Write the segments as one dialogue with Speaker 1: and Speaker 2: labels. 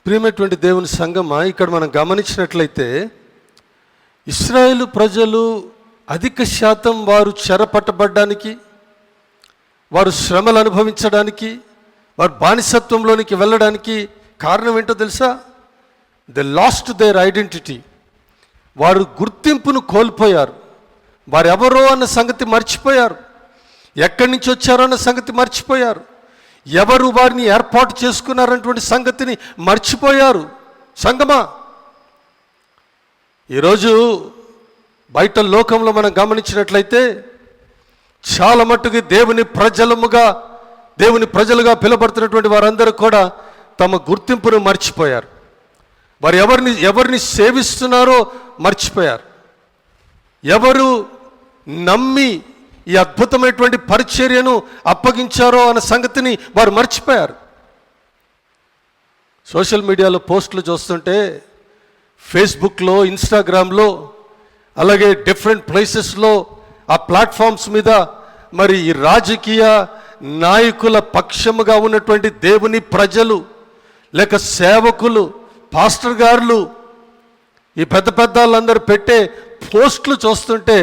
Speaker 1: ప్రియమైనటువంటి దేవుని సంగమా, ఇక్కడ మనం గమనించినట్లయితే ఇశ్రాయేలు ప్రజలు అధిక శాతం వారు చెరపట్టబడ్డానికి, వారు శ్రమలు అనుభవించడానికి, వారు బానిసత్వంలోనికి వెళ్ళడానికి కారణం ఏంటో తెలుసా? They last there identity. వారు గుర్తింపును కోల్పోయారు. వారు ఎవరో అన్న సంగతి మర్చిపోయారు. ఎక్కడి నుంచి వచ్చారో అన్న సంగతి మర్చిపోయారు. ఎవరు వారిని ఏర్పాటు చేసుకున్నారన్నటువంటి సంగతిని మర్చిపోయారు. సంగమా, ఈరోజు బయట లోకంలో మనం గమనించినట్లయితే చాలా మట్టుకు దేవుని ప్రజలుగా పిలువబడుతున్నటువంటి వారందరూ కూడా తమ గుర్తింపును మర్చిపోయారు. వారు ఎవరిని సేవిస్తున్నారో మర్చిపోయారు. ఎవరు నమ్మి ఈ అద్భుతమైనటువంటి పరిచర్యను అప్పగించారో అన్న సంగతిని వారు మర్చిపోయారు. సోషల్ మీడియాలో పోస్టులు చూస్తుంటే, ఫేస్బుక్లో, ఇన్స్టాగ్రామ్లో, అలాగే డిఫరెంట్ ప్లేసెస్లో, ఆ ప్లాట్ఫామ్స్ మీద మరి ఈ రాజకీయ నాయకుల పక్షముగా ఉన్నటువంటి దేవుని ప్రజలు, లేక సేవకులు, పాస్టర్ గారులు, ఈ పెద్ద వాళ్ళందరూ పెట్టే పోస్టులు చూస్తుంటే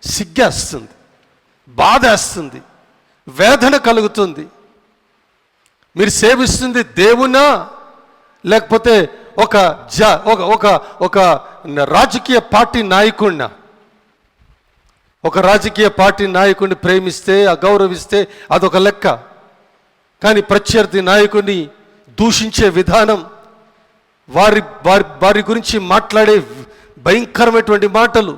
Speaker 1: సిగ్గేస్తుంది, బాధేస్తుంది, వేదన కలుగుతుంది. మీరు సేవిస్తుంది దేవునా, లేకపోతే ఒక రాజకీయ పార్టీ నాయకుడినా? ఒక రాజకీయ పార్టీ నాయకుడిని ప్రేమిస్తే, అగౌరవిస్తే అదొక లెక్క. కానీ ప్రత్యర్థి నాయకుడిని దూషించే విధానం, వారి గురించి మాట్లాడే భయంకరమైనటువంటి మాటలు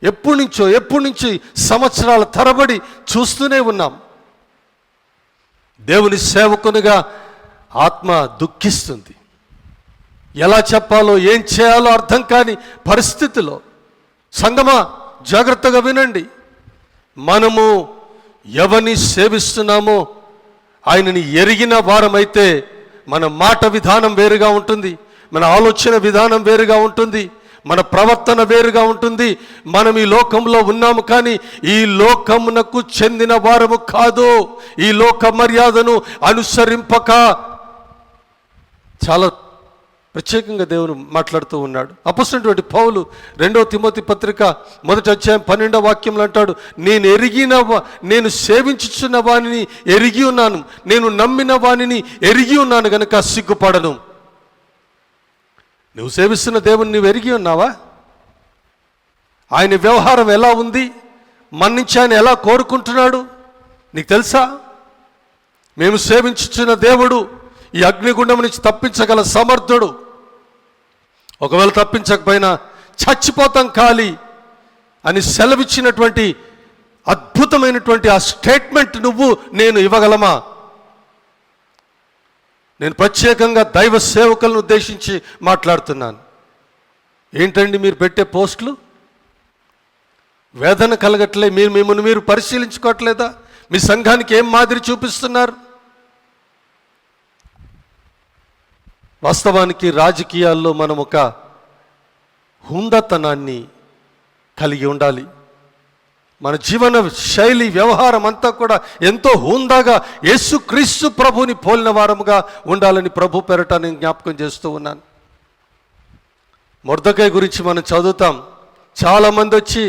Speaker 1: ఎప్పటి నుంచి సంవత్సరాల తరబడి చూస్తూనే ఉన్నాం. దేవుని సేవకునిగా ఆత్మ దుఃఖిస్తుంది. ఎలా చెప్పాలో, ఏం చేయాలో అర్థం కాని పరిస్థితిలో. సంగమా, జాగ్రత్తగా వినండి. మనము ఎవరిని సేవిస్తున్నామో ఆయనని ఎరిగిన వారమైతే మన మాట విధానం వేరుగా ఉంటుంది, మన ఆలోచన విధానం వేరుగా ఉంటుంది, మన ప్రవర్తన వేరుగా ఉంటుంది. మనం ఈ లోకంలో ఉన్నాము, కానీ ఈ లోకమునకు చెందిన వారము కాదు. ఈ లోక మర్యాదను అనుసరింపక చాలా ప్రత్యేకంగా దేవుడు మాట్లాడుతూ ఉన్నాడు. అపొస్తలుడైనటువంటి పౌలు 2వ తిమోతి పత్రిక 1వ అధ్యాయం 12వ వాక్యంలో అంటాడు, నేను సేవించుచున్న వానిని ఎరిగి ఉన్నాను, నేను నమ్మిన వానిని ఎరిగి ఉన్నాను గనుక సిగ్గుపడను. నువ్వు సేవిస్తున్న దేవుని నువ్వు ఎరిగి ఉన్నావా? ఆయన వ్యవహారం ఎలా ఉంది? మన నుంచి ఆయన ఎలా కోరుకుంటున్నాడు నీకు తెలుసా? మేము సేవించుచున్న దేవుడు ఈ అగ్నిగుండం నుంచి తప్పించగల సమర్థుడు. ఒకవేళ తప్పించకపోయినా చచ్చిపోతాం ఖాళీ అని సెలవిచ్చినటువంటి అద్భుతమైనటువంటి ఆ స్టేట్మెంట్ నేను ఇవ్వగలమా? నేను ప్రత్యేకంగా దైవ సేవకులను ఉద్దేశించి మాట్లాడుతున్నాను. ఏంటండి మీరు పెట్టే పోస్టులు? వేదన కలగట్లే? మిమ్మల్ని మీరు పరిశీలించుకోవట్లేదా? మీ సంఘానికి ఏం మాదిరి చూపిస్తున్నారు? వాస్తవానికి రాజకీయాల్లో మనం ఒక హుందాతనాన్ని కలిగి ఉండాలి. మన జీవన శైలి, వ్యవహారం అంతా కూడా ఎంతో హుందాగా యేసుక్రీస్తు ప్రభుని పోలిన వారముగా ఉండాలని ప్రభు పేరట నేను జ్ఞాపకం చేస్తూ ఉన్నాను. మొర్దెకై గురించి మనం చదువుతాం. చాలామంది వచ్చి,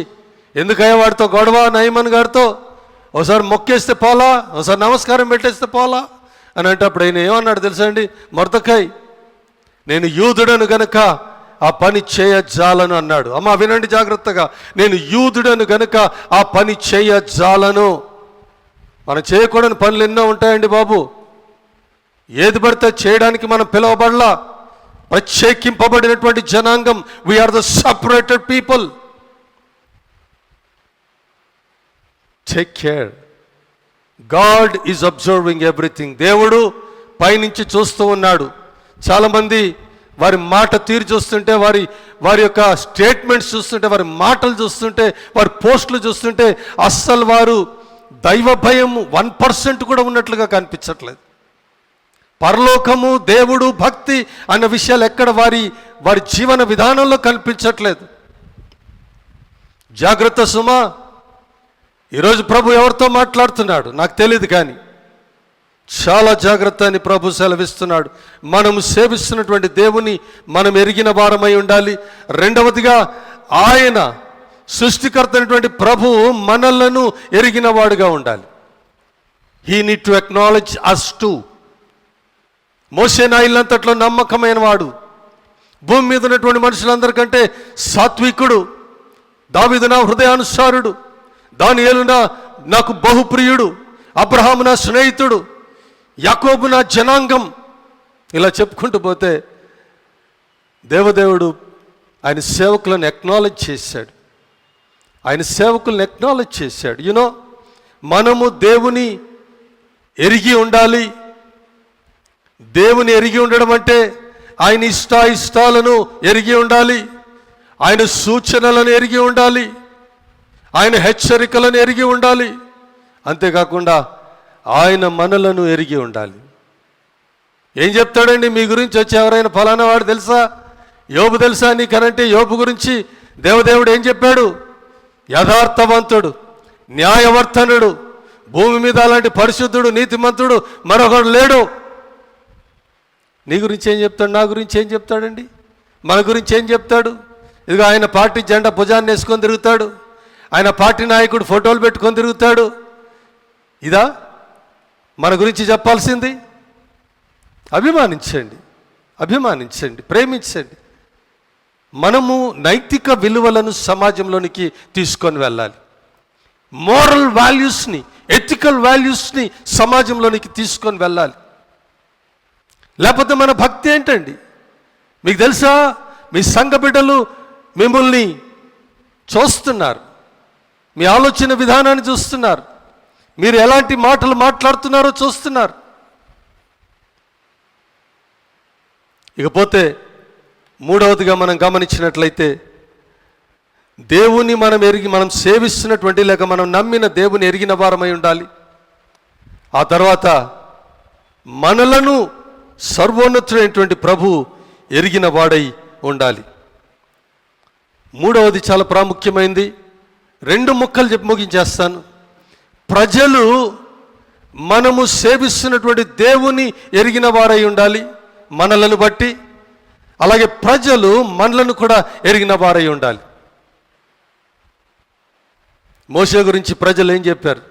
Speaker 1: ఎందుకయ్యా వాడితో గొడవ, నయమన్ గారితో ఒకసారి మొక్కేస్తే పోలా, ఒకసారి నమస్కారం పెట్టేస్తే పోలా అని అంటే, అప్పుడు ఆయన ఏమన్నాడు తెలుసా అండి? మొర్దెకై, నేను యూదుడను గనుక ఆ పని చేయజాలను అన్నాడు. అమ్మా వినండి జాగ్రత్తగా, నేను యూదుడను గనుక ఆ పని చేయజాలను. మనం చేయకూడని పనులు ఎన్నో ఉంటాయండి బాబు. ఏది పడితే చేయడానికి మనం పిలువబడలా. ప్రత్యేకింపబడినటువంటి జనాంగం. We are the separated people. Take care. God is observing everything. దేవుడు పైనుంచి చూస్తూ ఉన్నాడు. చాలామంది వారి మాట తీరు చూస్తుంటే, వారి యొక్క స్టేట్మెంట్స్ చూస్తుంటే, వారి మాటలు చూస్తుంటే, వారి పోస్టులు చూస్తుంటే అస్సలు వారు దైవ భయం 1% కూడా ఉన్నట్లుగా కనిపించట్లేదు. పరలోకము, దేవుడు, భక్తి అన్న విషయాలు ఎక్కడ వారి జీవన విధానంలో కనిపించట్లేదు. జాగ్రత్త సుమా. ఈరోజు ప్రభు ఎవరితో మాట్లాడుతున్నాడు నాకు తెలియదు, కానీ చాలా జాగ్రత్త అని ప్రభు సెలవిస్తున్నాడు. మనము సేవిస్తున్నటువంటి దేవుని మనం ఎరిగిన వారమై ఉండాలి. రెండవదిగా ఆయన సృష్టికర్త అయినటువంటి ప్రభువు మనలను ఎరిగిన వాడుగా ఉండాలి. He need to acknowledge us too. మోషే నాయలంతట్లో నమ్మకమైన వాడు, భూమి మీద ఉన్నటువంటి మనుషులందరికంటే సాత్వికుడు. దావీదు నా హృదయానుసారుడు, దానియేలు నాకు బహుప్రియుడు, అబ్రహాము నా స్నేహితుడు, యాకోబు నా జనాంగం. ఇలా చెప్పుకుంటూ పోతే దేవదేవుడు ఆయన సేవకులను అక్నాలెడ్జ్ చేశాడు. ఆయన సేవకులను అక్నాలెడ్జ్ చేశాడు. యూనో, మనము దేవుని ఎరిగి ఉండాలి. దేవుని ఎరిగి ఉండడం అంటే ఆయన ఇష్టాలను ఎరిగి ఉండాలి, ఆయన సూచనలను ఎరిగి ఉండాలి, ఆయన హెచ్చరికలను ఎరిగి ఉండాలి. అంతేకాకుండా ఆయన మనలను ఎరిగి ఉండాలి. ఏం చెప్తాడండి మీ గురించి వచ్చి ఎవరైనా ఫలానా వాడు తెలుసా, యోబు తెలుసా నీకనంటే యోబు గురించి దేవదేవుడు ఏం చెప్పాడు? యథార్థవంతుడు, న్యాయవర్తనుడు, భూమి మీద అలాంటి పరిశుద్ధుడు, నీతిమంతుడు మరొకడు లేడు. నీ గురించి ఏం చెప్తాడు? నా గురించి ఏం చెప్తాడండి? మన గురించి ఏం చెప్తాడు? ఇదిగో ఆయన పార్టీ జెండా భుజాన్ని వేసుకొని తిరుగుతాడు, ఆయన పార్టీ నాయకుడు ఫోటోలు పెట్టుకొని తిరుగుతాడు. ఇదా మన గురించి చెప్పాల్సింది? అభిమానించండి, అభిమానించండి, ప్రేమించండి. మనము నైతిక విలువలను సమాజంలోనికి తీసుకొని వెళ్ళాలి. మోరల్ వాల్యూస్ని, ఎథికల్ వాల్యూస్ని సమాజంలోనికి తీసుకొని వెళ్ళాలి. లేకపోతే మన భక్తి ఏంటండి? మీకు తెలుసా, మీ సంఘ బిడ్డలు మిమ్మల్ని చూస్తున్నారు, మీ ఆలోచన విధానాన్ని చూస్తున్నారు, మీరు ఎలాంటి మాటలు మాట్లాడుతున్నారో చూస్తున్నారు. ఇకపోతే మూడవదిగా మనం గమనించినట్లయితే దేవుని మనం సేవిస్తున్నటువంటి లేక మనం నమ్మిన దేవుని ఎరిగిన వారమై ఉండాలి. ఆ తర్వాత మనలను సర్వోన్నతుడైనటువంటి ప్రభు ఎరిగిన వాడై ఉండాలి. మూడవది చాలా ప్రాముఖ్యమైనది. 2 ముక్కలు చెప్పి ముగించేస్తాను. ప్రజలు మనము సేవిస్తున్నటువంటి దేవుని ఎరిగిన వారై ఉండాలి మనలను బట్టి. అలాగే ప్రజలు మనలను కూడా ఎరిగిన వారై ఉండాలి. మోషే గురించి ప్రజలు ఏం చెప్పారు?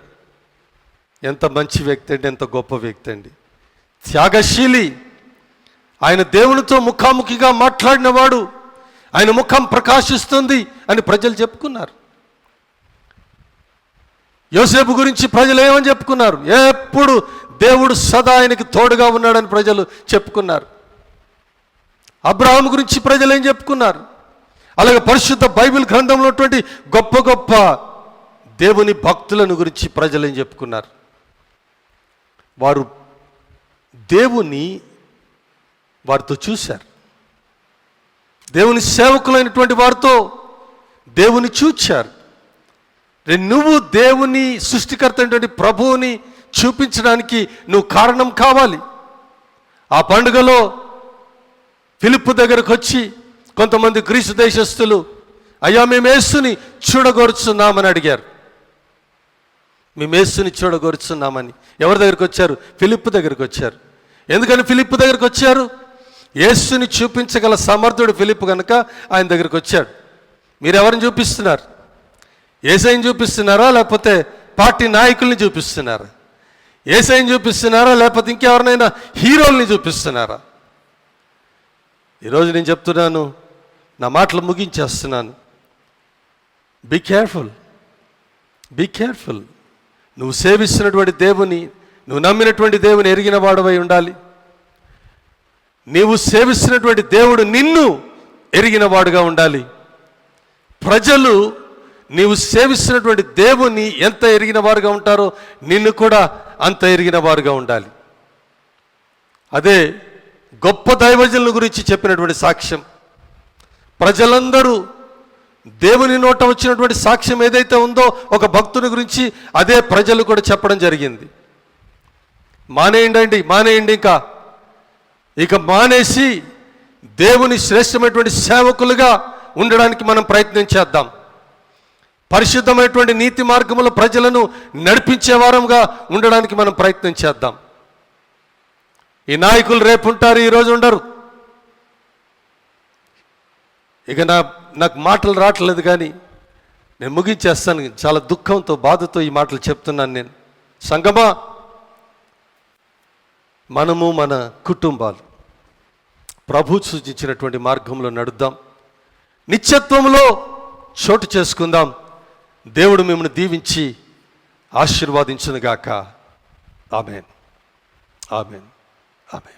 Speaker 1: ఎంత మంచి వ్యక్తి అండి, ఎంత గొప్ప వ్యక్తి అండి, త్యాగశీలి, ఆయన దేవునితో ముఖాముఖిగా మాట్లాడినవాడు, ఆయన ముఖం ప్రకాశిస్తుంది అని ప్రజలు చెప్పుకున్నారు. యోసేపు గురించి ప్రజలు ఏమని చెప్పుకున్నారు? ఎప్పుడు దేవుడు సదా ఆయనకి తోడుగా ఉన్నాడని ప్రజలు చెప్పుకున్నారు. అబ్రహాము గురించి ప్రజలు ఏం చెప్పుకున్నారు? అలాగే పరిశుద్ధ బైబిల్ గ్రంథంలో ఉన్నటువంటి గొప్ప గొప్ప దేవుని భక్తులను గురించి ప్రజలు ఏం చెప్పుకున్నారు? వారు దేవుని వారితో చూశారు. దేవుని సేవకులైనటువంటి వారితో దేవుని చూచారు. నువ్వు దేవుని సృష్టికర్త అయినటువంటి ప్రభువుని చూపించడానికి నువ్వు కారణం కావాలి. ఆ పండుగలో ఫిలిప్పు దగ్గరకు వచ్చి కొంతమంది గ్రీసు దేశస్థులు, అయ్యా మేము యేసుని చూడగోరుచున్నామని అడిగారు. మేము యేసుని చూడగోరుచున్నామని ఎవరి దగ్గరికి వచ్చారు? ఫిలిప్పు దగ్గరికి వచ్చారు. ఎందుకని ఫిలిప్పు దగ్గరికి వచ్చారు? యేసుని చూపించగల సమర్థుడు ఫిలిప్పు కనుక ఆయన దగ్గరికి వచ్చాడు. మీరు ఎవరిని చూపిస్తున్నారు? యేసయ్యని చూపిస్తున్నారా లేకపోతే పార్టీ నాయకుల్ని చూపిస్తున్నారా? యేసయ్యని చూపిస్తున్నారా లేకపోతే ఇంకెవరినైనా హీరోల్ని చూపిస్తున్నారా? ఈరోజు నేను చెప్తున్నాను, నా మాటలు ముగించేస్తున్నాను. Be careful, be careful. నువ్వు సేవిస్తున్నటువంటి దేవుని, నువ్వు నమ్మినటువంటి దేవుని ఎరిగిన వాడవై ఉండాలి. నీవు సేవిస్తున్నటువంటి దేవుడు నిన్ను ఎరిగిన వాడుగా ఉండాలి. ప్రజలు నీవు సేవిస్తున్నటువంటి దేవుని ఎంత ఎరిగిన వారుగా ఉంటారో నిన్ను కూడా అంత ఎరిగిన వారుగా ఉండాలి. అదే గొప్ప దైవజనుల గురించి చెప్పినటువంటి సాక్ష్యం. ప్రజలందరూ దేవుని నోట వచ్చినటువంటి సాక్ష్యం ఏదైతే ఉందో ఒక భక్తుని గురించి, అదే ప్రజలు కూడా చెప్పడం జరిగింది. మానేయండి, ఇక మానేసి దేవుని శ్రేష్టమైనటువంటి సేవకులుగా ఉండడానికి మనం ప్రయత్నం చేద్దాం. పరిశుద్ధమైనటువంటి నీతి మార్గములో ప్రజలను నడిపించే వారంగా ఉండడానికి మనం ప్రయత్నం చేద్దాం. ఈ నాయకులు రేపు ఉంటారు, ఈరోజు ఉండరు. ఇక నాకు మాటలు రావట్లేదు, కానీ నేను ముగించేస్తాను. చాలా దుఃఖంతో, బాధతో ఈ మాటలు చెప్తున్నాను నేను. సంగమా, మనము మన కుటుంబాలు ప్రభు సూచించినటువంటి మార్గంలో నడుద్దాం, నిత్యత్వంలో చోటు చేసుకుందాం. దేవుడు మిమ్మల్ని దీవించి ఆశీర్వాదించునుగాక. ఆమేన్, ఆమేన్, ఆమేన్.